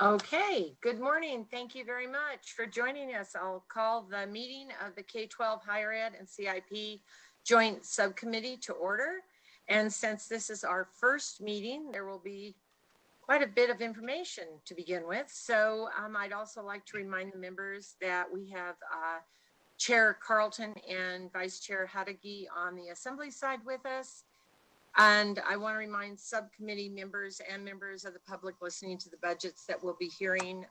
Okay, good morning. Thank you very much for joining us. I'll call the meeting of the K-12 Higher Ed and CIP Joint Subcommittee to order. And since this is our first meeting, there will be quite a bit of information to begin with. So I'd also like to remind the members that we have Chair Carlton and Vice Chair Hadagi on the Assembly side with us. And I want to remind subcommittee members and members of the public listening to the budgets that we'll be hearing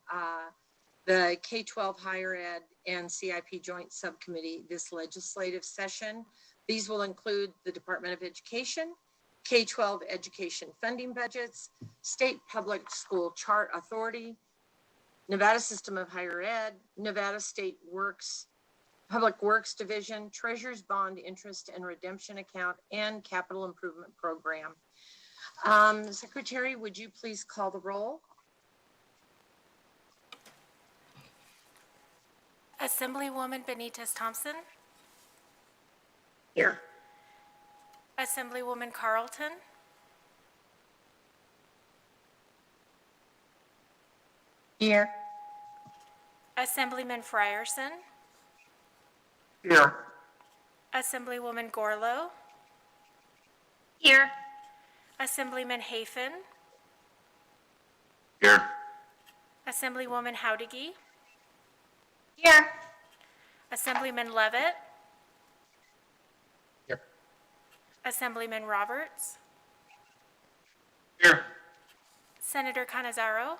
the K-12 Higher Ed and CIP Joint Subcommittee this legislative session. These will include the Department of Education, K-12 education funding budgets, State Public School Chart Authority, Nevada System of Higher Ed, Nevada State Public Works Division, Treasurer's Bond Interest and Redemption Account, and Capital Improvement Program. Secretary, would you please call the roll? Assemblywoman Benitez Thompson. Here. Assemblywoman Carlton. Here. Assemblyman Frierson. Here. Assemblywoman Gorlow. Here. Assemblyman Hafen. Here. Assemblywoman Howdigi. Here. Assemblyman Levitt. Here. Assemblyman Roberts. Here. Senator Canizaro.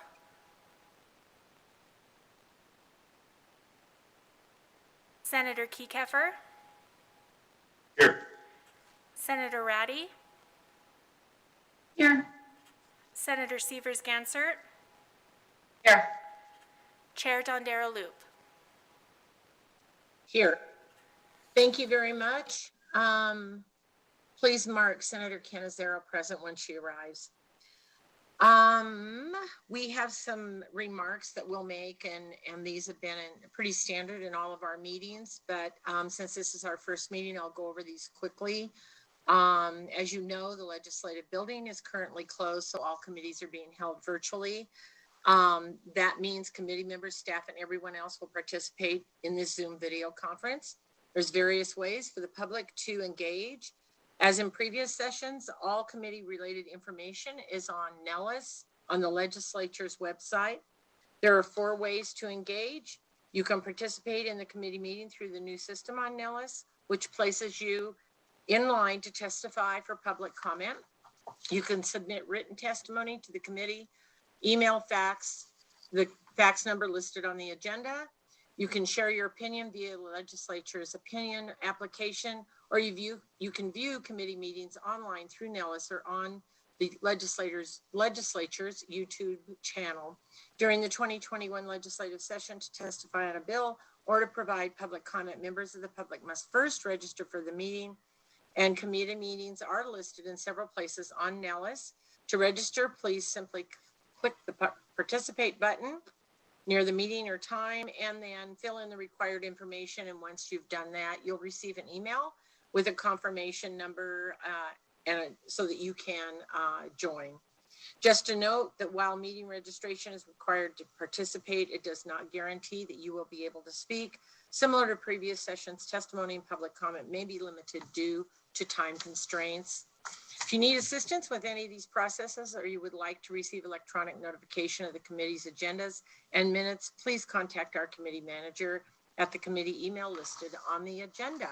Senator Kekeffer. Here. Senator Ratty. Here. Senator Severs-Gansert. Here. Chair Dondero Loop. Here. Thank you very much. Please mark Senator Canizaro present when she arrives. We have some remarks that we'll make, and these have been pretty standard in all of our meetings, but since this is our first meeting, I'll go over these quickly. As you know, the legislative building is currently closed, so all committees are being held virtually. That means committee members, staff, and everyone else will participate in this Zoom video conference. There's various ways for the public to engage. As in previous sessions, all committee-related information is on Nellis on the legislature's website. There are 4 ways to engage. You can participate in the committee meeting through the new system on Nellis, which places you in line to testify for public comment. You can submit written testimony to the committee, email, fax, the fax number listed on the agenda. You can share your opinion via the legislature's opinion application, or you can view committee meetings online through Nellis or on the legislature's YouTube channel. During the 2021 legislative session, to testify on a bill or to provide public comment, members of the public must first register for the meeting, and committee meetings are listed in several places on Nellis. To register, please simply click the participate button near the meeting or time, and then fill in the required information. And once you've done that, you'll receive an email with a confirmation number so that you can join. Just to note that while meeting registration is required to participate, it does not guarantee that you will be able to speak. Similar to previous sessions, testimony and public comment may be limited due to time constraints. If you need assistance with any of these processes, or you would like to receive electronic notification of the committee's agendas and minutes, please contact our committee manager at the committee email listed on the agenda.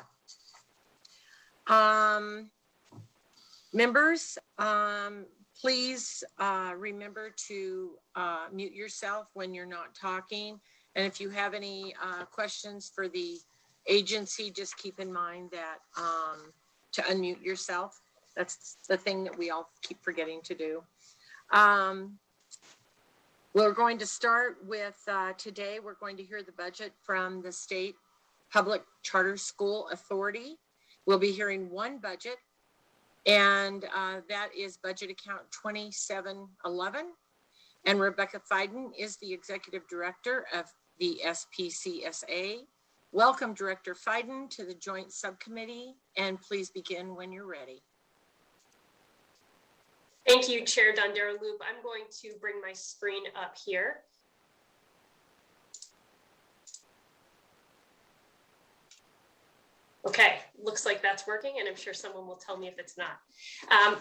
Members, please remember to mute yourself when you're not talking. And if you have any questions for the agency, just keep in mind that to unmute yourself. That's the thing that we all keep forgetting to do. We're going to start with today, we're going to hear the budget from the State Public Charter School Authority. We'll be hearing one budget, and that is budget account 2711. And Rebecca Fiden is the executive director of the SPCSA. Welcome, Director Fiden, to the joint subcommittee, and please begin when you're ready. Thank you, Chair Dondero Loop. I'm going to bring my screen up here. Okay, looks like that's working, and I'm sure someone will tell me if it's not.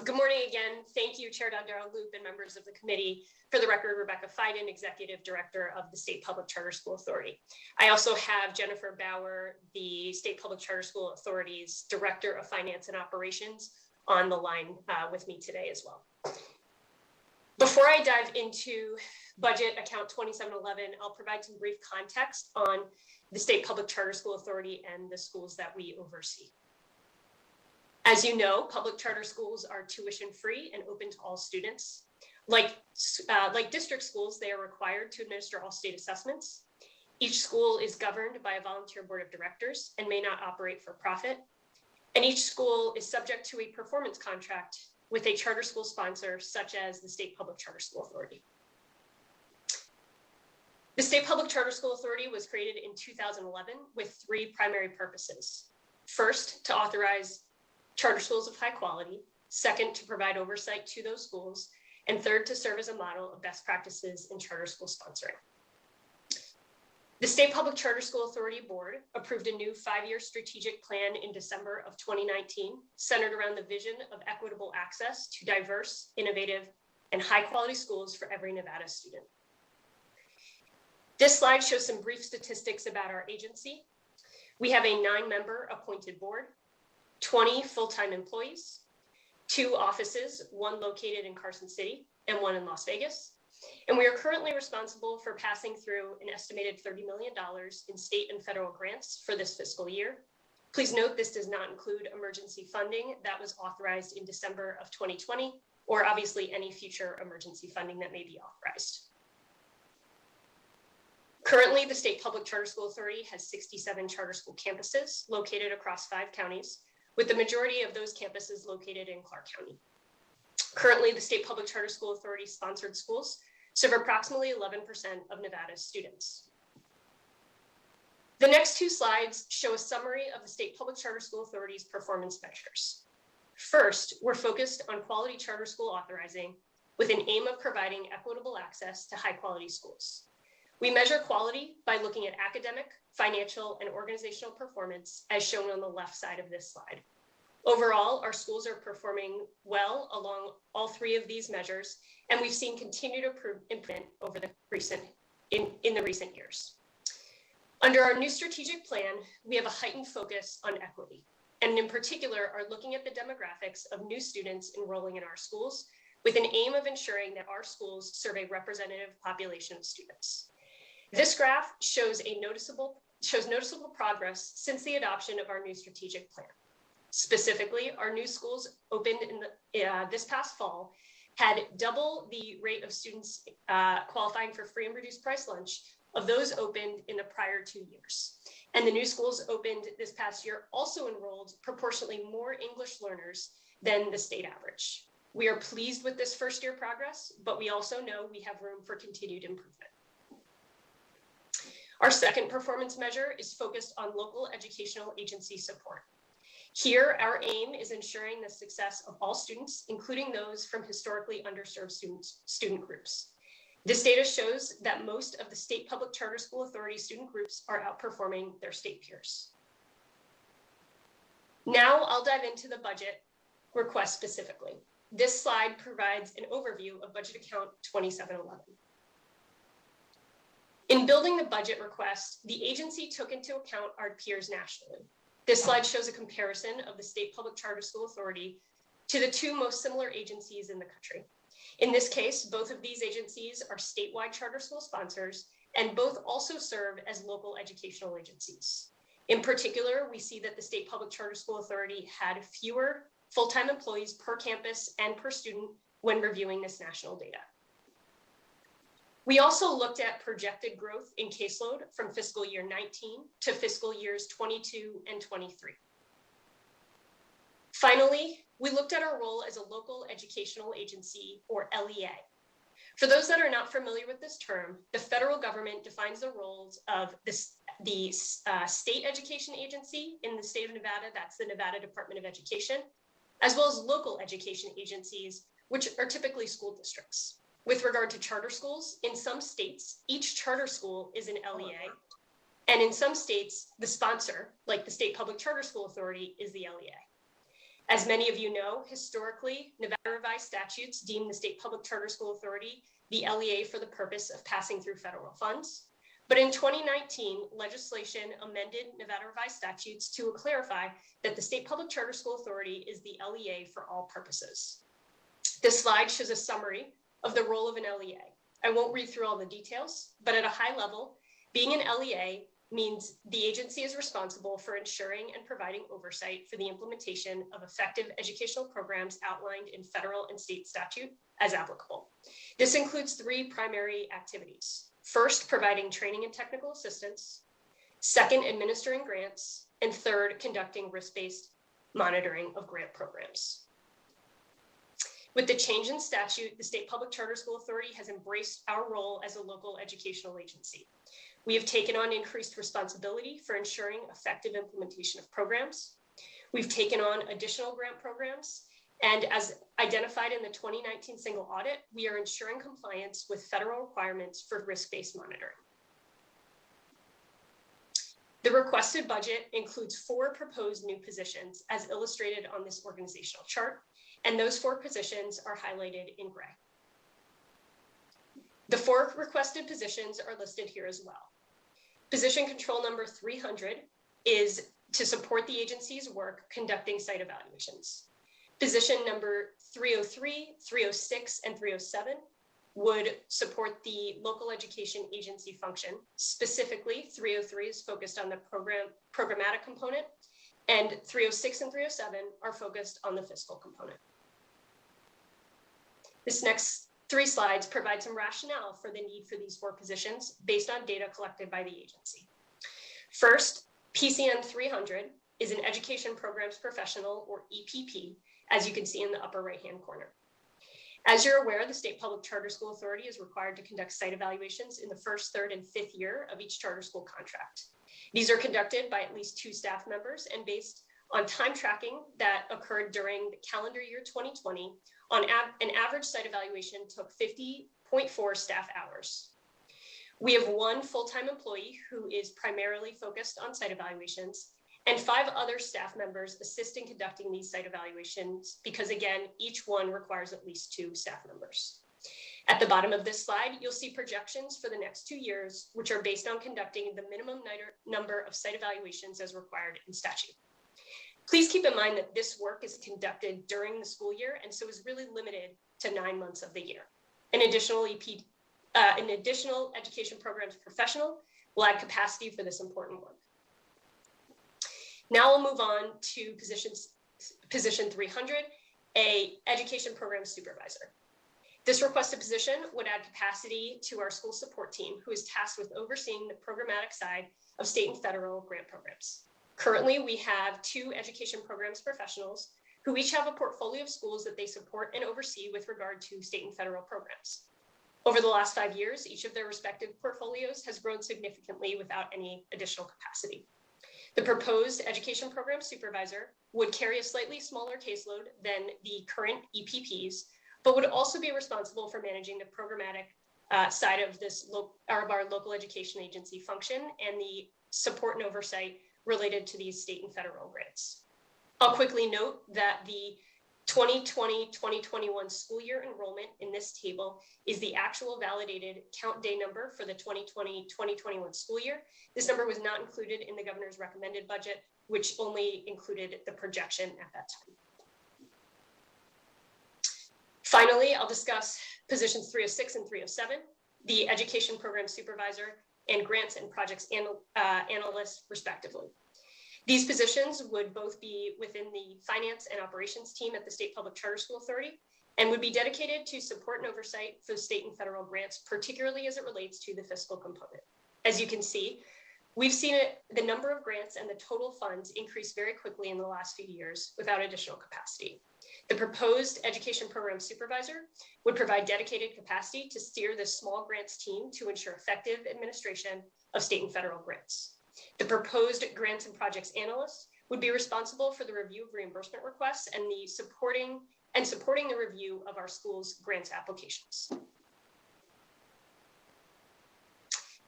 Good morning again. Thank you, Chair Dondero Loop and members of the committee. For the record, Rebecca Fiden, Executive Director of the State Public Charter School Authority. I also have Jennifer Bauer, the State Public Charter School Authority's Director of Finance and Operations, on the line with me today as well. Before I dive into budget account 2711, I'll provide some brief context on the State Public Charter School Authority and the schools that we oversee. As you know, public charter schools are tuition free and open to all students. Like district schools, they are required to administer all state assessments. Each school is governed by a volunteer board of directors and may not operate for profit. And each school is subject to a performance contract with a charter school sponsor, such as the State Public Charter School Authority. The State Public Charter School Authority was created in 2011 with three primary purposes. First, to authorize charter schools of high quality. Second, to provide oversight to those schools. And third, to serve as a model of best practices in charter school sponsoring. The State Public Charter School Authority Board approved a new 5-year strategic plan in December of 2019, centered around the vision of equitable access to diverse, innovative, and high-quality schools for every Nevada student. This slide shows some brief statistics about our agency. We have a 9-member appointed board, 20 full-time employees, 2 offices, one located in Carson City and one in Las Vegas. And we are currently responsible for passing through an estimated $30 million in state and federal grants for this fiscal year. Please note this does not include emergency funding that was authorized in December of 2020, or obviously any future emergency funding that may be authorized. Currently, the State Public Charter School Authority has 67 charter school campuses located across 5 counties, with the majority of those campuses located in Clark County. Currently, the State Public Charter School Authority sponsored schools serve approximately 11% of Nevada's students. The next 2 slides show a summary of the State Public Charter School Authority's performance measures. First, we're focused on quality charter school authorizing with an aim of providing equitable access to high quality schools. We measure quality by looking at academic, financial, and organizational performance as shown on the left side of this slide. Overall, our schools are performing well along all 3 of these measures, and we've seen continued improvement over the recent years. Under our new strategic plan, we have a heightened focus on equity, and in particular are looking at the demographics of new students enrolling in our schools with an aim of ensuring that our schools serve a representative population of students. This graph shows noticeable progress since the adoption of our new strategic plan. Specifically, our new schools opened in this past fall had double the rate of students qualifying for free and reduced price lunch of those opened in the prior 2 years. And the new schools opened this past year also enrolled proportionately more English learners than the state average. We are pleased with this first year progress, but we also know we have room for continued improvement. Our second performance measure is focused on local educational agency support. Here, our aim is ensuring the success of all students, including those from historically underserved student groups. This data shows that most of the State Public Charter School Authority student groups are outperforming their state peers. Now I'll dive into the budget request specifically. This slide provides an overview of budget account 2711. In building the budget request, the agency took into account our peers nationally. This slide shows a comparison of the State Public Charter School Authority to the 2 most similar agencies in the country. In this case, both of these agencies are statewide charter school sponsors, and both also serve as local educational agencies. In particular, we see that the State Public Charter School Authority had fewer full-time employees per campus and per student when reviewing this national data. We also looked at projected growth in caseload from fiscal year 19 to fiscal years 22 and 23. Finally, we looked at our role as a local educational agency, or LEA. For those that are not familiar with this term, the federal government defines the roles of the state education agency in the state of Nevada, that's the Nevada Department of Education, as well as local education agencies, which are typically school districts. With regard to charter schools, in some states, each charter school is an LEA. And in some states, the sponsor, like the State Public Charter School Authority, is the LEA. As many of you know, historically, Nevada revised statutes deem the State Public Charter School Authority the LEA for the purpose of passing through federal funds. But in 2019, legislation amended Nevada revised statutes to clarify that the State Public Charter School Authority is the LEA for all purposes. This slide shows a summary of the role of an LEA. I won't read through all the details, but at a high level, being an LEA means the agency is responsible for ensuring and providing oversight for the implementation of effective educational programs outlined in federal and state statute as applicable. This includes 3 primary activities. First, providing training and technical assistance. Second, administering grants. And third, conducting risk-based monitoring of grant programs. With the change in statute, the State Public Charter School Authority has embraced our role as a local educational agency. We have taken on increased responsibility for ensuring effective implementation of programs. We've taken on additional grant programs, and as identified in the 2019 single audit, we are ensuring compliance with federal requirements for risk-based monitoring. The requested budget includes 4 proposed new positions as illustrated on this organizational chart, and those 4 positions are highlighted in gray. The 4 requested positions are listed here as well. Position control number 300 is to support the agency's work conducting site evaluations. Position number 303, 306, and 307 would support the local education agency function. Specifically, 303 is focused on the programmatic component, and 306 and 307 are focused on the fiscal component. This next 3 slides provide some rationale for the need for these 4 positions based on data collected by the agency. First, PCN 300 is an Education Programs Professional, or EPP, as you can see in the upper right-hand corner. As you're aware, the State Public Charter School Authority is required to conduct site evaluations in the 1st, 3rd, and 5th year of each charter school contract. These are conducted by at least 2 staff members and based on time tracking that occurred during the calendar year 2020. An average site evaluation took 50.4 staff hours. We have 1 full-time employee who is primarily focused on site evaluations, and 5 other staff members assist in conducting these site evaluations because, again, each one requires at least 2 staff members. At the bottom of this slide, you'll see projections for the next 2 years, which are based on conducting the minimum number of site evaluations as required in statute. Please keep in mind that this work is conducted during the school year and so is really limited to 9 months of the year. An additional education programs professional will add capacity for this important work. Now we'll move on to position 300, a education program supervisor. This requested position would add capacity to our school support team, who is tasked with overseeing the programmatic side of state and federal grant programs. Currently, we have 2 education programs professionals who each have a portfolio of schools that they support and oversee with regard to state and federal programs. Over the last 5 years, each of their respective portfolios has grown significantly without any additional capacity. The proposed education program supervisor would carry a slightly smaller caseload than the current EPPs, but would also be responsible for managing the programmatic side of our local education agency function and the support and oversight related to these state and federal grants. I'll quickly note that the 2020-2021 school year enrollment in this table is the actual validated count day number for the 2020-2021 school year. This number was not included in the governor's recommended budget, which only included the projection at that time. Finally, I'll discuss positions 306 and 307, the education program supervisor and grants and projects analyst, respectively. These positions would both be within the finance and operations team at the State Public Charter School Authority and would be dedicated to support and oversight for state and federal grants, particularly as it relates to the fiscal component. As you can see, we've seen the number of grants and the total funds increase very quickly in the last few years without additional capacity. The proposed education program supervisor would provide dedicated capacity to steer the small grants team to ensure effective administration of state and federal grants. The proposed grants and projects analyst would be responsible for the review of reimbursement requests and the supporting and supporting the review of our school's grants applications.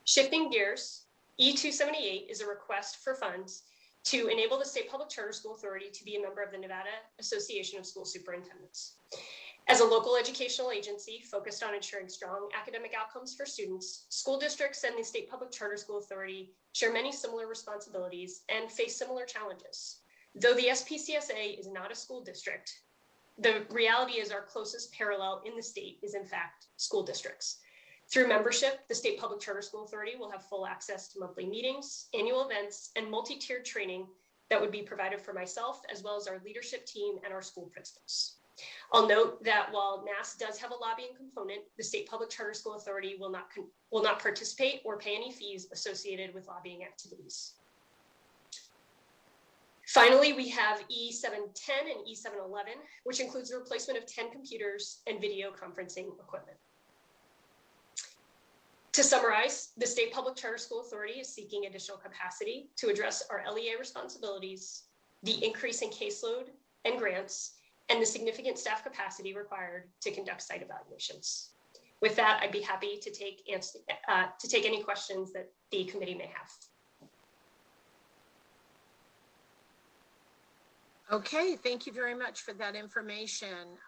Shifting gears, E-278 is a request for funds to enable the State Public Charter School Authority to be a member of the Nevada Association of School Superintendents. As a local educational agency focused on ensuring strong academic outcomes for students, school districts and the State Public Charter School Authority share many similar responsibilities and face similar challenges. Though the SPCSA is not a school district, the reality is our closest parallel in the state is in fact school districts. Through membership, the State Public Charter School Authority will have full access to monthly meetings, annual events, and multi-tiered training that would be provided for myself, as well as our leadership team and our school principals. I'll note that while NAS does have a lobbying component, the State Public Charter School Authority will not participate or pay any fees associated with lobbying activities. Finally, we have E710 and E711, which includes the replacement of 10 computers and video conferencing equipment. To summarize, the State Public Charter School Authority is seeking additional capacity to address our LEA responsibilities, the increase in caseload and grants, and the significant staff capacity required to conduct site evaluations. With that, I'd be happy to take any questions that the committee may have. Okay, thank you very much for that information.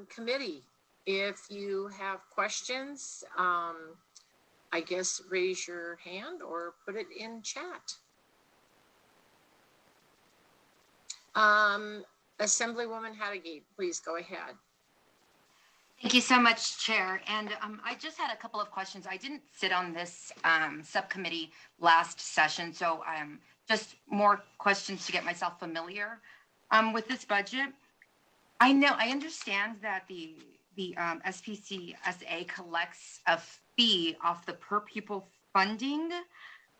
Committee, if you have questions, I guess raise your hand or put it in chat. Assemblywoman Hattagate, please go ahead. Thank you so much, Chair. And I just had a couple of questions. I didn't sit on this subcommittee last session, so just more questions to get myself familiar with this budget. I understand that the SPCSA collects a fee off the per pupil funding,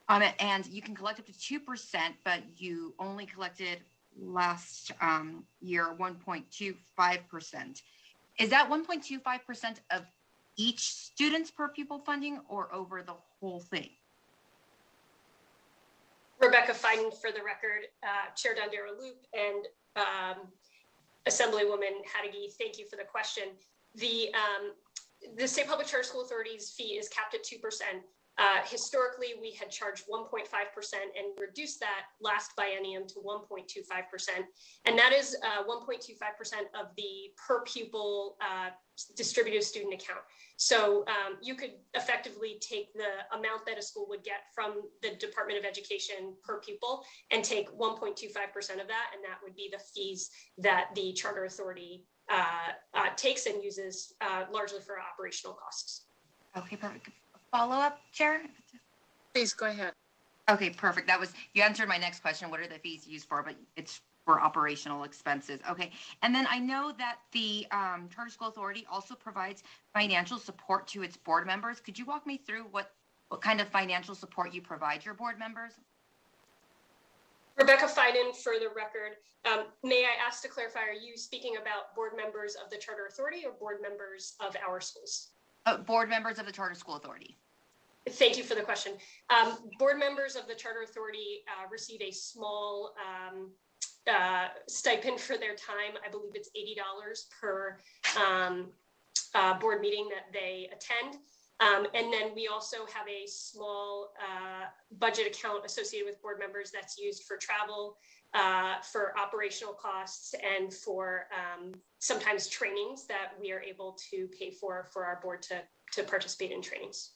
and you can collect up to 2%, but you only collected last year 1.25%. Is that 1.25% of each student's per pupil funding or over the whole thing? Rebecca Fiden for the record, Chair Dondera Loop and Assemblywoman Hattagate, thank you for the question. The State Public Charter School Authority's fee is capped at 2%. Historically, we had charged 1.5% and reduced that last biennium to 1.25%. And that is 1.25% of the per pupil distributive student account. So you could effectively take the amount that a school would get from the Department of Education per pupil and take 1.25% of that, and that would be the fees that the Charter Authority takes and uses largely for operational costs. Okay, perfect. Follow-up, Chair? Please go ahead. Okay, perfect. You answered my next question. What are the fees used for? But it's for operational expenses. Okay. And then I know that the Charter School Authority also provides financial support to its board members. Could you walk me through what kind of financial support you provide your board members? Rebecca Fiden, for the record, may I ask to clarify, are you speaking about board members of the Charter Authority or board members of our schools? Board members of the Charter School Authority. Thank you for the question. Board members of the Charter Authority receive a small stipend for their time. I believe it's $80 per board meeting that they attend. And then we also have a small budget account associated with board members that's used for travel, for operational costs, and for sometimes trainings that we are able to pay for our board to participate in trainings.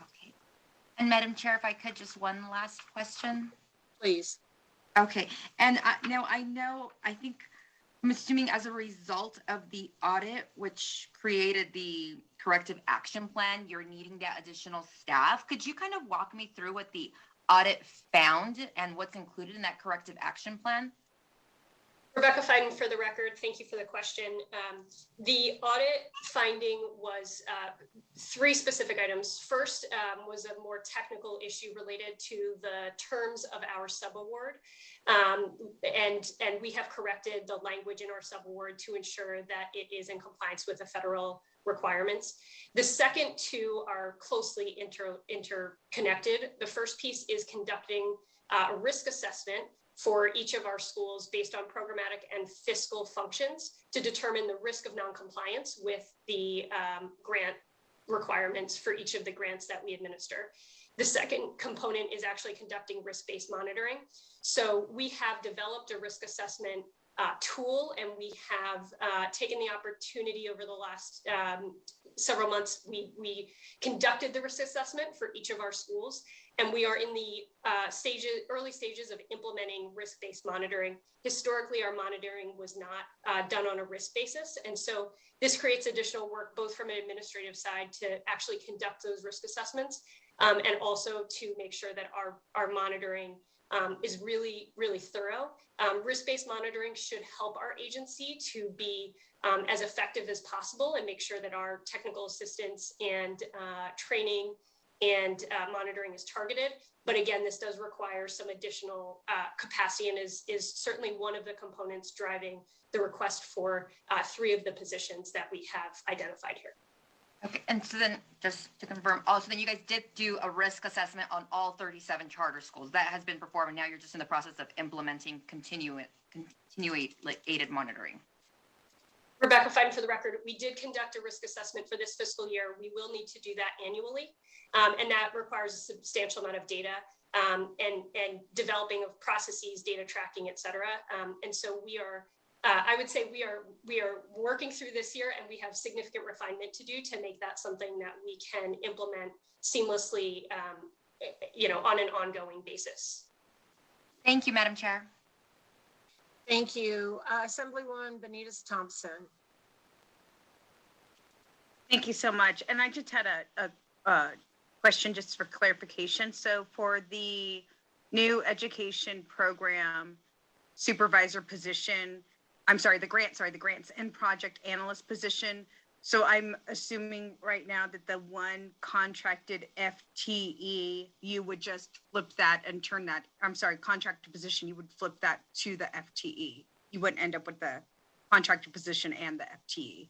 Okay. And Madam Chair, if I could, just one last question. Please. Okay. And now I'm assuming as a result of the audit, which created the corrective action plan, you're needing that additional staff. Could you kind of walk me through what the audit found and what's included in that corrective action plan? Rebecca Fiden, for the record, thank you for the question. The audit finding was 3 specific items. First was a more technical issue related to the terms of our subaward. And we have corrected the language in our subaward to ensure that it is in compliance with the federal requirements. The second 2 are closely interconnected. The first piece is conducting a risk assessment for each of our schools based on programmatic and fiscal functions to determine the risk of noncompliance with the grant requirements for each of the grants that we administer. The second component is actually conducting risk-based monitoring. So we have developed a risk assessment tool, and we have taken the opportunity over the last several months. We conducted the risk assessment for each of our schools, and we are in the early stages of implementing risk-based monitoring. Historically, our monitoring was not done on a risk basis, and so this creates additional work both from an administrative side to actually conduct those risk assessments, and also to make sure that our monitoring is really, really thorough. Risk-based monitoring should help our agency to be as effective as possible and make sure that our technical assistance and training and monitoring is targeted. But again, this does require some additional capacity and is certainly one of the components driving the request for 3 of the positions that we have identified here. Okay, and so then just to confirm, also then you guys did do a risk assessment on all 37 charter schools. That has been performed, and now you're just in the process of implementing continuated monitoring. Rebecca, fine for the record, we did conduct a risk assessment for this fiscal year. We will need to do that annually, and that requires a substantial amount of data and developing of processes, data tracking, et cetera. And so we are, I would say we are working through this year, and we have significant refinement to do to make that something that we can implement seamlessly, on an ongoing basis. Thank you, Madam Chair. Thank you. Assemblywoman Benitez Thompson. Thank you so much. And I just had a question just for clarification. So for the new education program supervisor position, the grants and project analyst position. So I'm assuming right now that the one contracted FTE, you would just flip that and turn that, contracted position, you would flip that to the FTE. You wouldn't end up with the contracted position and the FTE.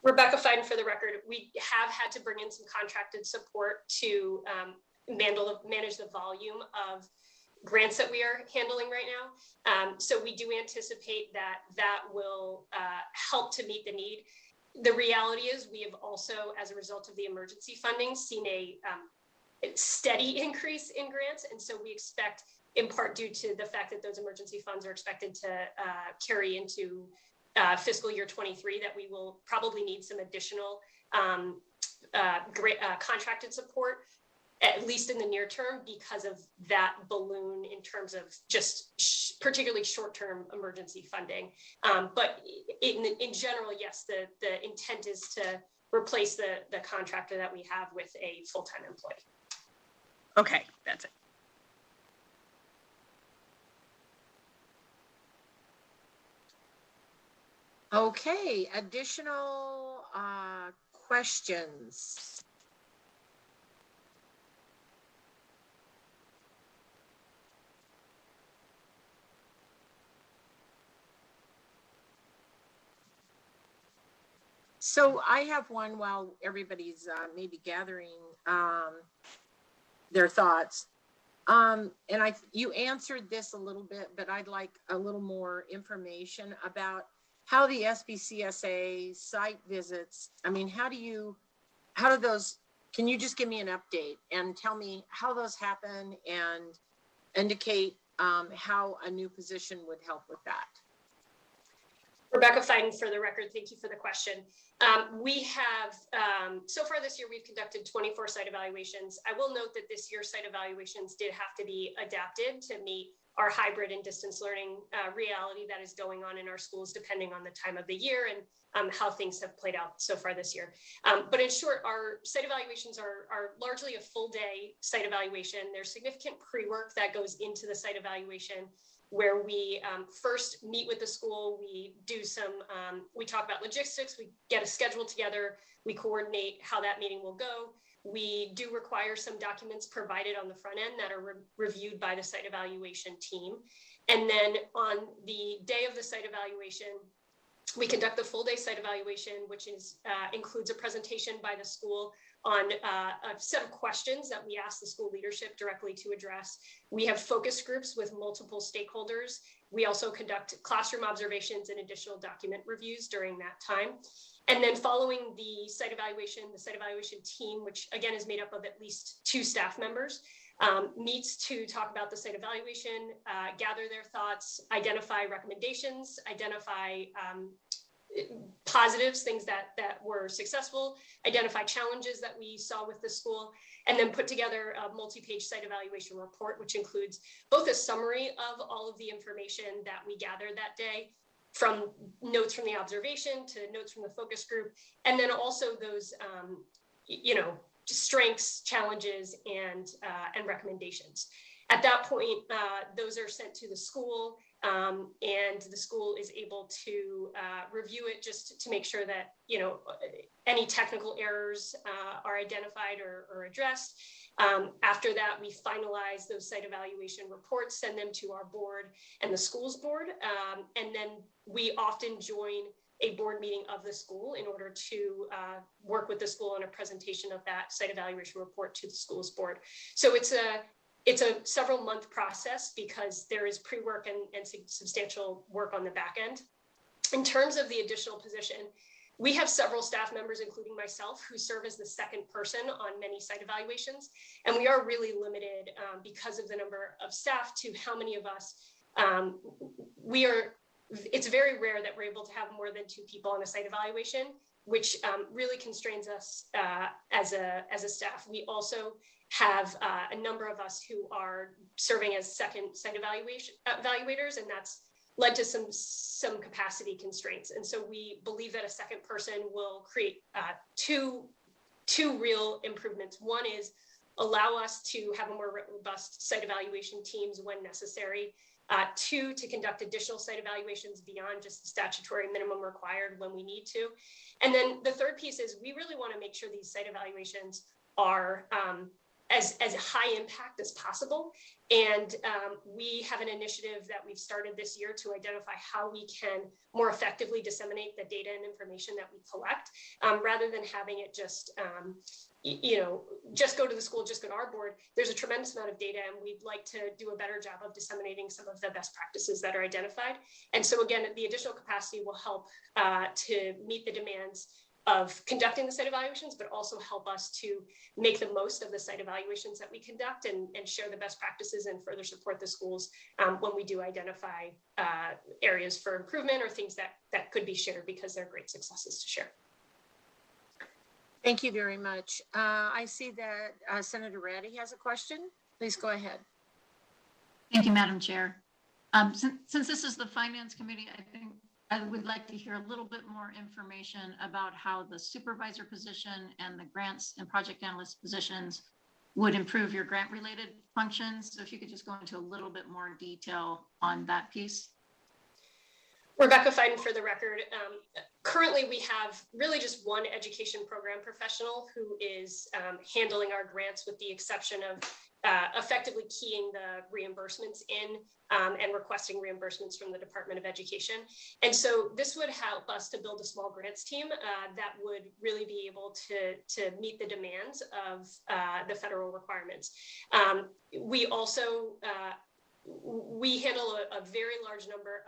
Rebecca, fine for the record, we have had to bring in some contracted support to manage the volume of grants that we are handling right now. So we do anticipate that will help to meet the need. The reality is we have also, as a result of the emergency funding, seen a steady increase in grants. And so we expect, in part due to the fact that those emergency funds are expected to carry into fiscal year 23, that we will probably need some additional contracted support, at least in the near term, because of that balloon in terms of just particularly short-term emergency funding. But in general, yes, the intent is to replace the contractor that we have with a full-time employee. Okay, that's it. Okay, additional questions? So I have one while everybody's maybe gathering their thoughts. And you answered this a little bit, but I'd like a little more information about how the SBCSA site visits. I mean, how do those, can you just give me an update and tell me how those happen and indicate how a new position would help with that? Rebecca Fiden, for the record, thank you for the question. We have, so far this year, we've conducted 24 site evaluations. I will note that this year's site evaluations did have to be adapted to meet our hybrid and distance learning reality that is going on in our schools, depending on the time of the year and how things have played out so far this year. But in short, our site evaluations are largely a full day site evaluation. There's significant pre-work that goes into the site evaluation, where we first meet with the school, we do some, we talk about logistics, we get a schedule together, we coordinate how that meeting will go. We do require some documents provided on the front end that are reviewed by the site evaluation team. And then on the day of the site evaluation, we conduct the full day site evaluation, which is includes a presentation by the school on a set of questions that we ask the school leadership directly to address. We have focus groups with multiple stakeholders. We also conduct classroom observations and additional document reviews during that time. And then following the site evaluation team, which again is made up of at least 2 staff members, meets to talk about the site evaluation, gather their thoughts, identify recommendations, identify positives, things that were successful, identify challenges that we saw with the school, and then put together a multi-page site evaluation report, which includes both a summary of all of the information that we gathered that day, from notes from the observation to notes from the focus group, and then also those, strengths, challenges, and recommendations. At that point, those are sent to the school, and the school is able to review it just to make sure that any technical errors are identified or addressed. After that, we finalize those site evaluation reports, send them to our board and the school's board, and then we often join a board meeting of the school in order to work with the school on a presentation of that site evaluation report to the school's board. So it's a several month process because there is pre-work and substantial work on the back end. In terms of the additional position, we have several staff members, including myself, who serve as the second person on many site evaluations. And we are really limited because of the number of staff to how many of us it's very rare that we're able to have more than 2 people on a site evaluation, which really constrains us as a staff. We also have a number of us who are serving as second site evaluators, and that's led to some capacity constraints. And so we believe that a second person will create two real improvements. One is allow us to have a more robust site evaluation teams when necessary. 2, to conduct additional site evaluations beyond just the statutory minimum required when we need to. And then the third piece is we really want to make sure these site evaluations are as high impact as possible. And we have an initiative that we've started this year to identify how we can more effectively disseminate the data and information that we collect, rather than having it just just go to the school, just go to our board. There's a tremendous amount of data, and we'd like to do a better job of disseminating some of the best practices that are identified. And so again, the additional capacity will help to meet the demands of conducting the site evaluations, but also help us to make the most of the site evaluations that we conduct and share the best practices and further support the schools when we do identify areas for improvement or things that could be shared because they're great successes to share. Thank you very much. I see that Senator Ratty has a question. Please go ahead. Thank you, Madam Chair. Since this is the Finance Committee, I think I would like to hear a little bit more information about how the supervisor position and the grants and project analyst positions would improve your grant-related functions. So if you could just go into a little bit more detail on that piece. Rebecca Fiden for the record. Currently, we have really just one education program professional who is handling our grants, with the exception of effectively keying the reimbursements in and requesting reimbursements from the Department of Education. And so this would help us to build a small grants team that would really be able to meet the demands of the federal requirements. We also we handle a very large number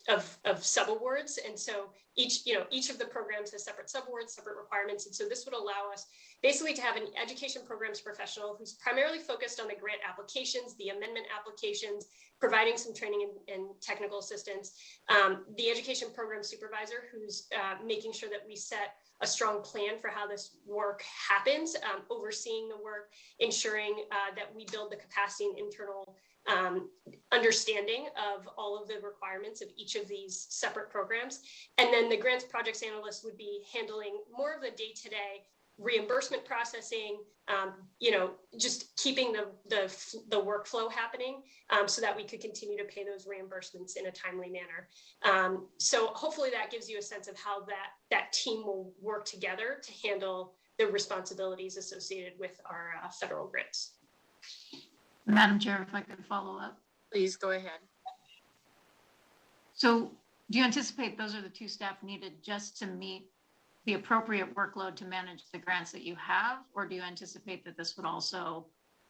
of subawards, and so each of the programs has separate subawards, separate requirements, and so this would allow us basically to have an education programs professional who's primarily focused on the grant applications, the amendment applications, providing some training and technical assistance, the education program supervisor who's making sure that we set a strong plan for how this work happens, overseeing the work, ensuring that we build the capacity and internal understanding of all of the requirements of each of these separate programs. And then the grants projects analyst would be handling more of the day-to-day reimbursement processing, just keeping the workflow happening so that we could continue to pay those reimbursements in a timely manner. So hopefully that gives you a sense of how that team will work together to handle the responsibilities associated with our federal grants. Madam Chair, if I could follow up. Please go ahead. So do you anticipate those are the 2 staff needed just to meet the appropriate workload to manage the grants that you have? Or do you anticipate that this would also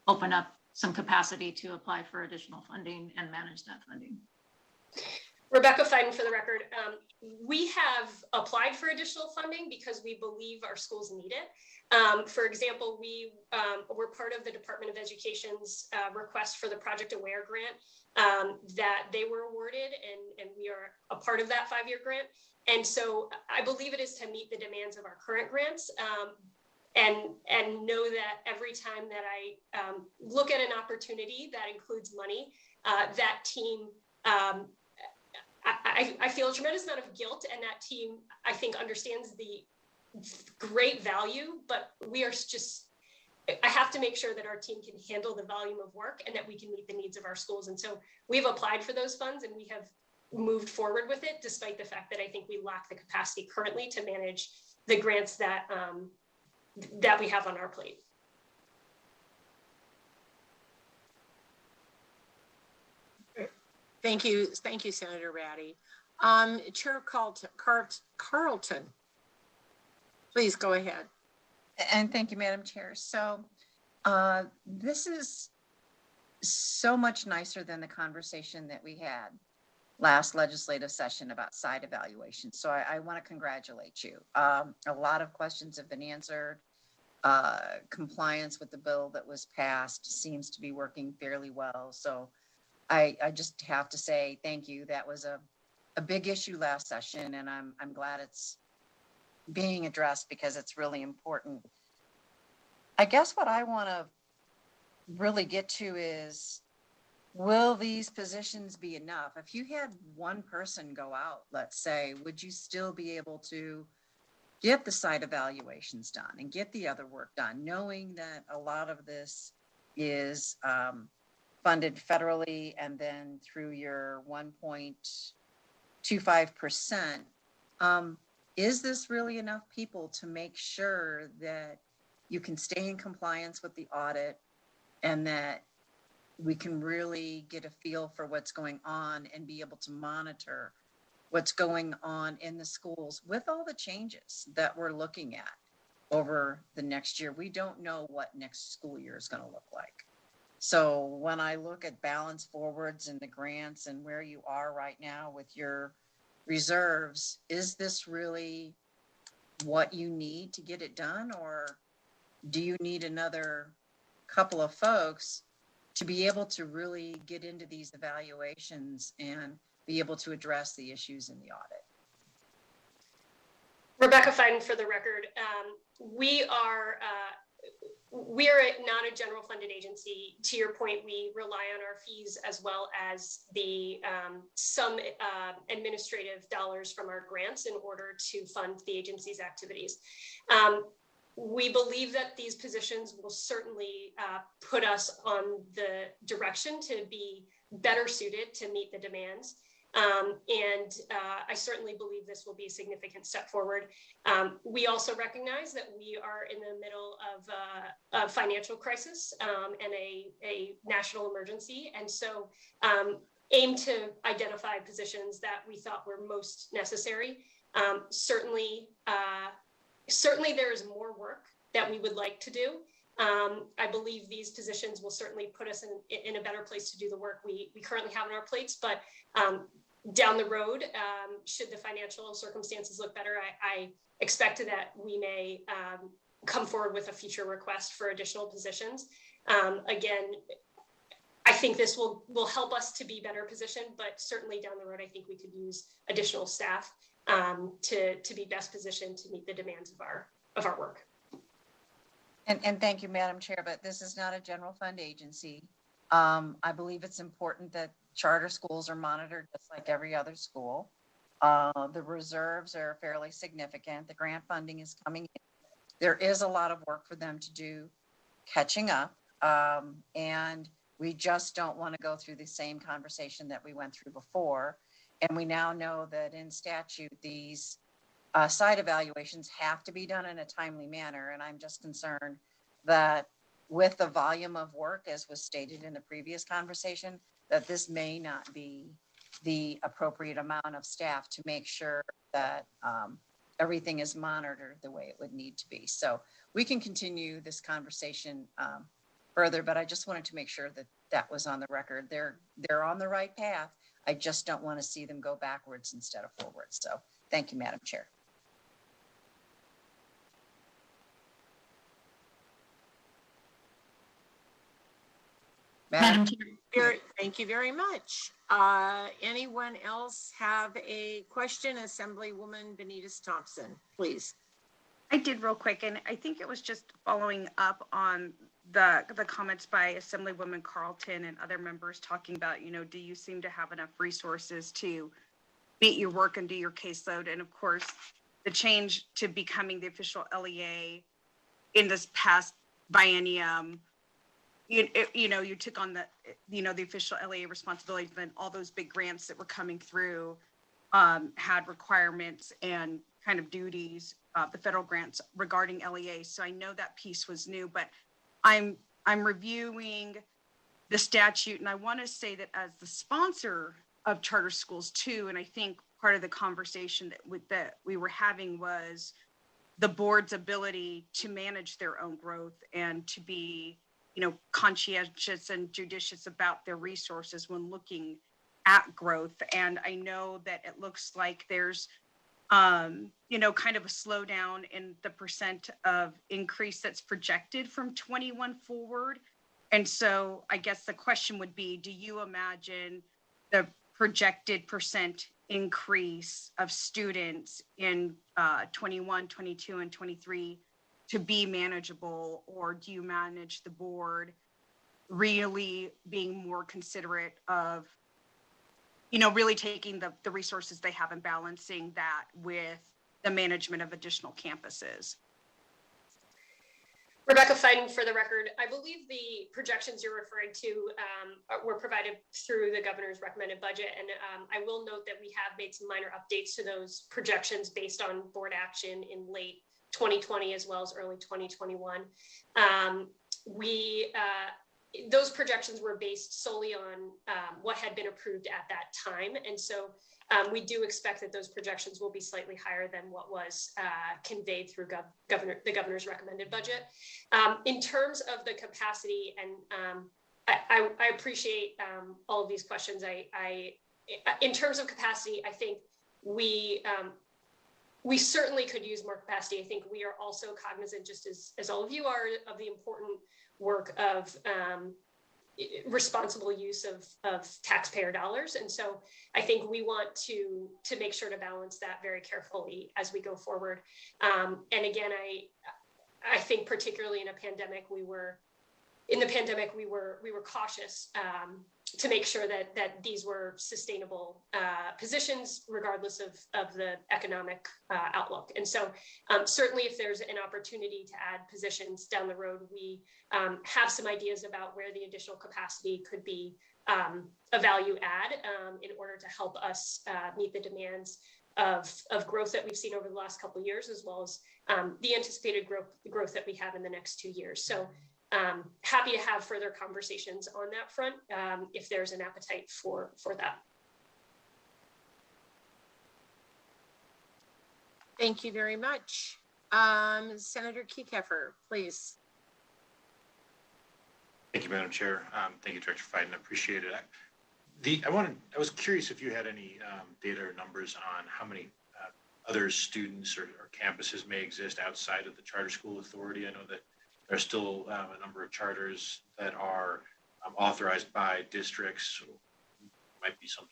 open up some capacity to apply for additional funding and manage that funding? Rebecca Fiden for the record. We have applied for additional funding because we believe our schools need it. For example, we're part of the Department of Education's request for the Project Aware grant that they were awarded, and we are a part of that 5-year grant. And so I believe it is to meet the demands of our current grants, and know that every time that I look at an opportunity that includes money, that team, I feel a tremendous amount of guilt, and that team, I think, understands the great value, but I have to make sure that our team can handle the volume of work and that we can meet the needs of our schools. And so we've applied for those funds and we have moved forward with it, despite the fact that I think we lack the capacity currently to manage the grants that we have on our plate. Thank you, Senator Ratty. Chair Carlton, please go ahead. And thank you, Madam Chair. So this is so much nicer than the conversation that we had last legislative session about site evaluation. So I want to congratulate you. A lot of questions have been answered. Compliance with the bill that was passed seems to be working fairly well. So I just have to say thank you. That was a big issue last session, and I'm glad it's being addressed because it's really important. I guess what I want to really get to is, will these positions be enough? If you had one person go out, let's say, would you still be able to get the site evaluations done and get the other work done, knowing that a lot of this is funded federally and then through your 1.25%? Is this really enough people to make sure that you can stay in compliance with the audit and that we can really get a feel for what's going on and be able to monitor what's going on in the schools with all the changes that we're looking at over the next year? We don't know what next school year is going to look like. So when I look at balance forwards and the grants and where you are right now with your reserves, is this really what you need to get it done? Or do you need another couple of folks to be able to really get into these evaluations and be able to address the issues in the audit? Rebecca Fiden for the record. We are not a general funded agency. To your point, we rely on our fees as well as the some administrative dollars from our grants in order to fund the agency's activities. We believe that these positions will certainly put us on the direction to be better suited to meet the demands. I certainly believe this will be a significant step forward. We also recognize that we are in the middle of a financial crisis and a national emergency. And so aim to identify positions that we thought were most necessary. Certainly there is more work that we would like to do. I believe these positions will certainly put us in a better place to do the work we currently have on our plates, but down the road, should the financial circumstances look better, I expect that we may come forward with a future request for additional positions. Again, I think this will help us to be better positioned, but certainly down the road, I think we could use additional staff to be best positioned to meet the demands of our work. And thank you, Madam Chair, but this is not a general fund agency. I believe it's important that charter schools are monitored just like every other school. The reserves are fairly significant. The grant funding is coming in. There is a lot of work for them to do catching up. And we just don't want to go through the same conversation that we went through before. And we now know that in statute, these site evaluations have to be done in a timely manner. And I'm just concerned that with the volume of work, as was stated in the previous conversation, that this may not be the appropriate amount of staff to make sure that everything is monitored the way it would need to be. So we can continue this conversation further, but I just wanted to make sure that that was on the record. They're on the right path. I just don't want to see them go backwards instead of forwards. So thank you, Madam Chair. Madam Chair. Thank you very much. Anyone else have a question? Assemblywoman Benitez Thompson, please. I did real quick, and I think it was just following up on the comments by Assemblywoman Carlton and other members talking about, do you seem to have enough resources to meet your work and do your caseload? And of course, the change to becoming the official LEA in this past biennium, you took on the official LEA responsibility, but all those big grants that were coming through had requirements and kind of duties, the federal grants regarding LEA. So I know that piece was new, but I'm reviewing the statute, and I want to say that as the sponsor of charter schools too, and I think part of the conversation that we were having was the board's ability to manage their own growth and to be, conscientious and judicious about their resources when looking at growth. And I know that it looks like there's kind of a slowdown in the percent of increase that's projected from 21 forward. And so I guess the question would be, do you imagine the projected percent increase of students in 21, 22, and 23 to be manageable? Or do you manage the board really being more considerate of really taking the resources they have and balancing that with the management of additional campuses? Rebecca Fiden, for the record, I believe the projections you're referring to were provided through the governor's recommended budget. And I will note that we have made some minor updates to those projections based on board action in late 2020 as well as early 2021. Those projections were based solely on what had been approved at that time. And so we do expect that those projections will be slightly higher than what was conveyed through the governor's recommended budget. In terms of the capacity, and I appreciate all of these questions. In terms of capacity, I think we certainly could use more capacity. I think we are also cognizant, just as all of you are, of the important work of responsible use of taxpayer dollars. And so I think we want to make sure to balance that very carefully as we go forward. And again, I think particularly in a pandemic, we were cautious to make sure that these were sustainable positions, regardless of the economic outlook. And so certainly if there's an opportunity to add positions down the road, we have some ideas about where the additional capacity could be a value add in order to help us meet the demands of growth that we've seen over the last couple of years, as well as the anticipated growth that we have in the next 2 years. So happy to have further conversations on that front if there's an appetite for that. Thank you very much. Senator Kekeffer, please. Thank you, Madam Chair. Thank you, Director Fiden. I appreciate it. I was curious if you had any data or numbers on how many other students or campuses may exist outside of the Charter School Authority. I know that there are still a number of charters that are authorized by districts. Might be some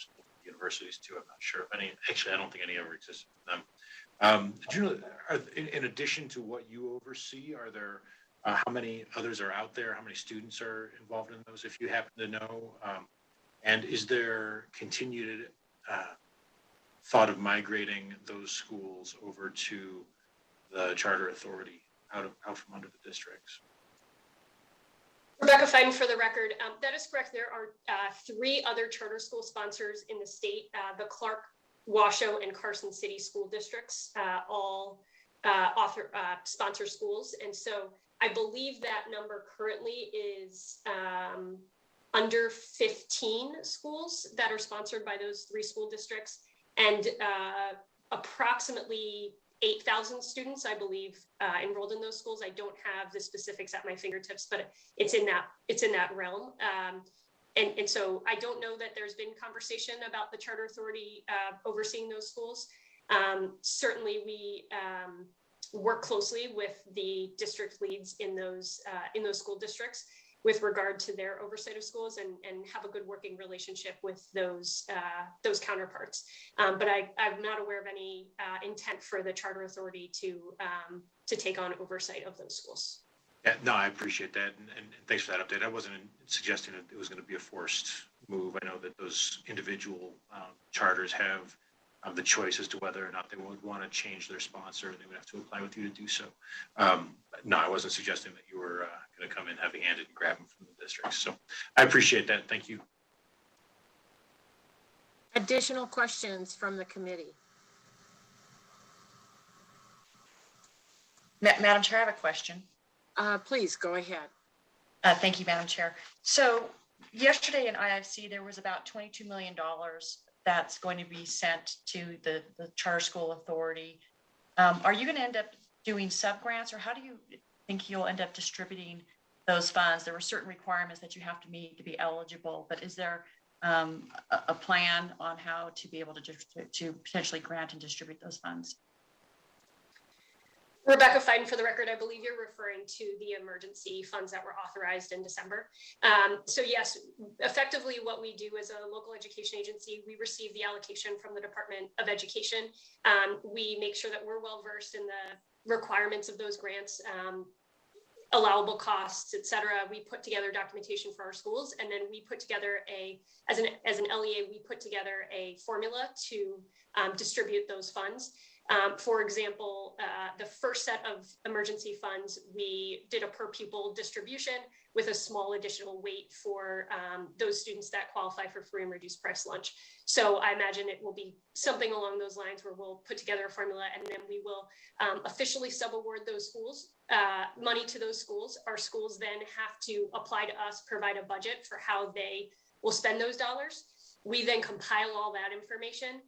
universities too. I'm not sure if any. Actually, I don't think any ever existed for them. Do you know, in addition to what you oversee, are there how many others are out there? How many students are involved in those, if you happen to know? And is there continued thought of migrating those schools over to the charter authority out from under the districts? Rebecca Fiden, for the record, that is correct. There are 3 other charter school sponsors in the state, the Clark, Washoe, and Carson City school districts, all sponsor schools. And so I believe that number currently is under 15 schools that are sponsored by those 3 school districts, and approximately 8,000 students, I believe, enrolled in those schools. I don't have the specifics at my fingertips, but it's in that realm. And so I don't know that there's been conversation about the charter authority overseeing those schools. Certainly, we work closely with the district leads in those school districts with regard to their oversight of schools, and have a good working relationship with those counterparts. But I'm not aware of any intent for the charter authority to take on oversight of those schools. Yeah, no, I appreciate that, and thanks for that update. I wasn't suggesting that it was going to be a forced move. I know that those individual charters have the choice as to whether or not they would want to change their sponsor, and they would have to apply with you to do so. No, I wasn't suggesting that you were going to come in heavy-handed and grab them from the districts. So I appreciate that. Thank you. Additional questions from the committee? Madam Chair, I have a question. Please go ahead. Thank you, Madam Chair. So yesterday in IFC, there was about $22 million that's going to be sent to the Charter School Authority. Are you going to end up doing sub-grants, or how do you think you'll end up distributing those funds? There were certain requirements that you have to meet to be eligible, but is there a plan on how to be able to potentially grant and distribute those funds? Rebecca Fiden, for the record, I believe you're referring to the emergency funds that were authorized in December. So yes, effectively what we do as a local education agency, we receive the allocation from the Department of Education. We make sure that we're well versed in the requirements of those grants, allowable costs, et cetera. We put together documentation for our schools, and then we put together as an LEA, we put together a formula to distribute those funds. For example, the first set of emergency funds, we did a per pupil distribution with a small additional weight for those students that qualify for free and reduced price lunch. So I imagine it will be something along those lines where we'll put together a formula, and then we will officially subaward those schools, money to those schools. Our schools then have to apply to us, provide a budget for how they will spend those dollars. We then compile all that information.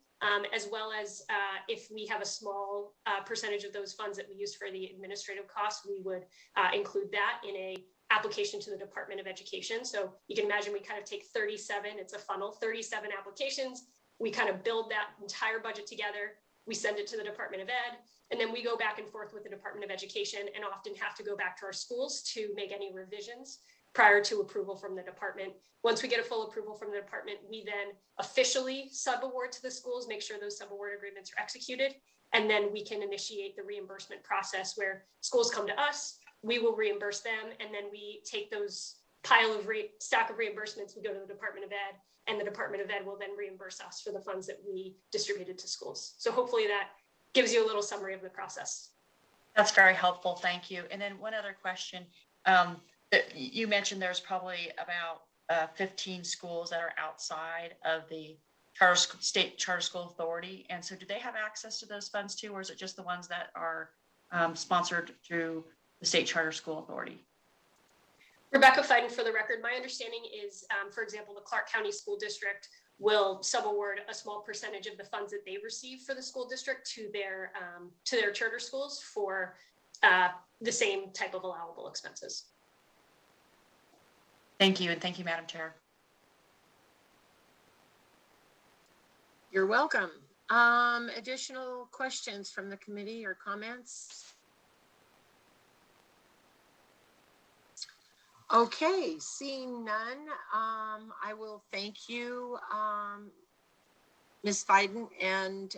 As well as if we have a small percentage of those funds that we use for the administrative costs, we would include that in a application to the Department of Education. So you can imagine we kind of take 37, it's a funnel, 37 applications. We kind of build that entire budget together. We send it to the Department of Ed, and then we go back and forth with the Department of Education and often have to go back to our schools to make any revisions prior to approval from the department. Once we get a full approval from the department, we then officially sub-award to the schools, make sure those sub-award agreements are executed, and then we can initiate the reimbursement process where schools come to us, we will reimburse them, and then we take those stack of reimbursements, we go to the Department of Ed, and the Department of Ed will then reimburse us for the funds that we distributed to schools. So hopefully that gives you a little summary of the process. That's very helpful, thank you. And then one other question. You mentioned there's probably about 15 schools that are outside of the state charter school authority. And so do they have access to those funds too, or is it just the ones that are sponsored through the state charter school authority? Rebecca Fiden, for the record, my understanding is, for example, the Clark County School District will subaward a small percentage of the funds that they receive for the school district to their charter schools for the same type of allowable expenses. Thank you, and thank you, Madam Chair. You're welcome. Additional questions from the committee or comments? Okay, seeing none, I will thank you, Ms. Fiden, and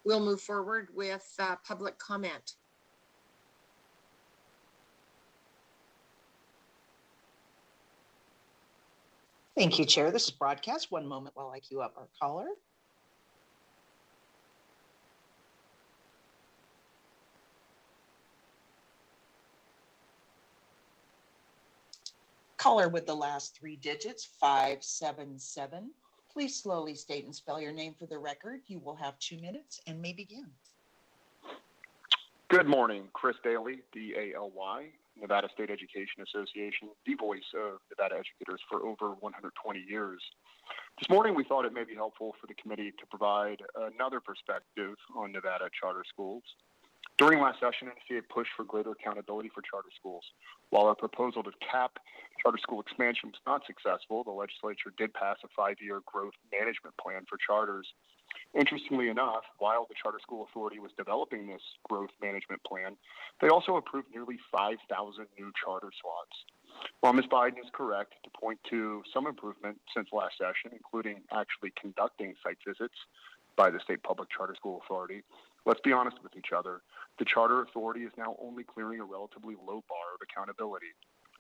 we'll move forward with public comment. Thank you, Chair. This is broadcast. One moment while I queue up our caller. Caller with the last three digits, 577. Please slowly state and spell your name for the record. You will have 2 minutes and may begin. Good morning, Chris Daly, D-A-L-Y, Nevada State Education Association, the voice of Nevada educators for over 120 years. This morning, we thought it may be helpful for the committee to provide another perspective on Nevada charter schools. During last session, NCA pushed for greater accountability for charter schools. While our proposal to cap charter school expansion was not successful, the legislature did pass a 5-year growth management plan for charters. Interestingly enough, while the Charter School Authority was developing this growth management plan, they also approved nearly 5,000 new charter slots. While Ms. Biden is correct to point to some improvement since last session, including actually conducting site visits by the State Public Charter School Authority, let's be honest with each other. The Charter Authority is now only clearing a relatively low bar of accountability.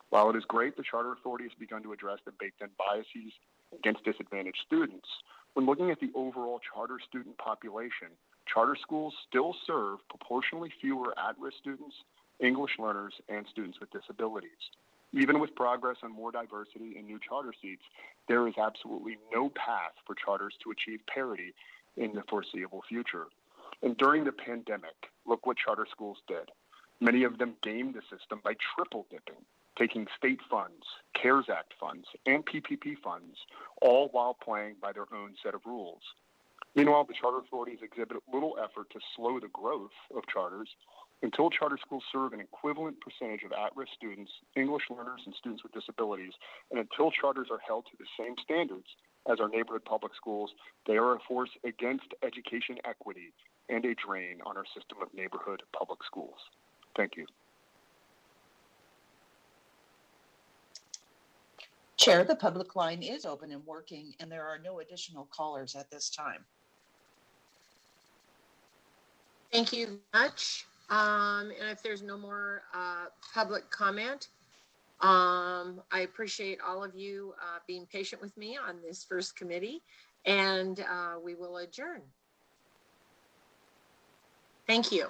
While it is great the Charter Authority has begun to address the baked-in biases against disadvantaged students, when looking at the overall charter student population, charter schools still serve proportionally fewer at-risk students, English learners, and students with disabilities. Even with progress on more diversity and new charter seats, there is absolutely no path for charters to achieve parity in the foreseeable future. And during the pandemic, look what charter schools did. Many of them gamed the system by triple dipping, taking state funds, CARES Act funds, and PPP funds, all while playing by their own set of rules. Meanwhile, the charter authorities exhibit little effort to slow the growth of charters until charter schools serve an equivalent percentage of at-risk students, English learners, and students with disabilities, and until charters are held to the same standards as our neighborhood public schools, they are a force against education equity and a drain on our system of neighborhood public schools. Thank you. Chair, the public line is open and working, and there are no additional callers at this time. Thank you much. And if there's no more public comment, I appreciate all of you being patient with me on this first committee, and we will adjourn. Thank you.